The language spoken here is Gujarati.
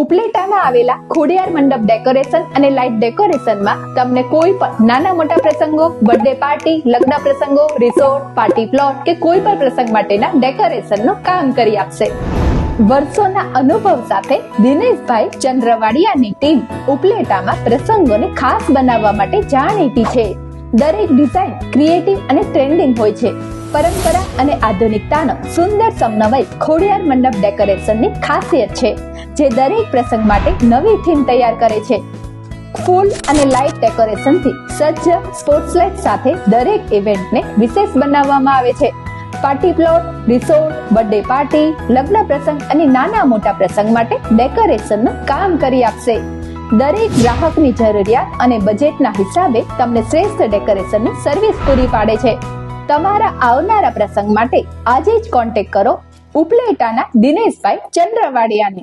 ઉપલેટામાં આવેલા ખોડિયાર મંડપ ડેકોરેશન અને લાઇટ ડેકોરેશનમાં તમને કોઈ પણ નાના મોટા પ્રસંગો, બર્થડે પાર્ટી, લગ્ન પ્રસંગો, રિસોર્ટ, પાર્ટી પ્લોટ કે કોઈ પણ પ્રસંગ માટેના ડેકોરેશનનું કામ કરી આપશે. વર્ષોના અનુભવ સાથે દિનેશભાઈ ચંદ્રવાડિયાની ટીમ ઉપલેટામાં પ્રસંગોને ખાસ બનાવવા માટે જાણીતી છે. દરેક ડિઝાઇન ક્રિએટિવ અને ટ્રેન્ડિંગ હોય છે. પરંપરા અને આધુનિકતાનો સુંદર સમન્વય ખોડિયાર મંડપ ડેકોરેશનની ખાસિયત છે, જે દરેક પ્રસંગ માટે નવી થીમ તૈયાર કરે છે. ફૂલ અને લાઇટ ડેકોરેશનથી સજ્જ સ્પોર્ટ્સ લાઇટ સાથે દરેક ઇવેન્ટને વિશેષ બનાવવામાં આવે છે. Party plot, resort, birthday party, લગ્ન પ્રસંગ અને નાના મોટા પ્રસંગ માટે ડેકોરેશનનું કામ કરી આપશે. દરેક ગ્રાહકની જરૂરિયાત અને બજેટના હિસાબે તમને શ્રેષ્ઠ ડેકોરેશનની સર્વિસ પૂરી પાડે છે. તમારા આવનારા પ્રસંગ માટે આજે જ કોન્ટેક્ટ કરો ઉપલેટાના દિનેશભાઈ ચંદ્રવાડિયાને.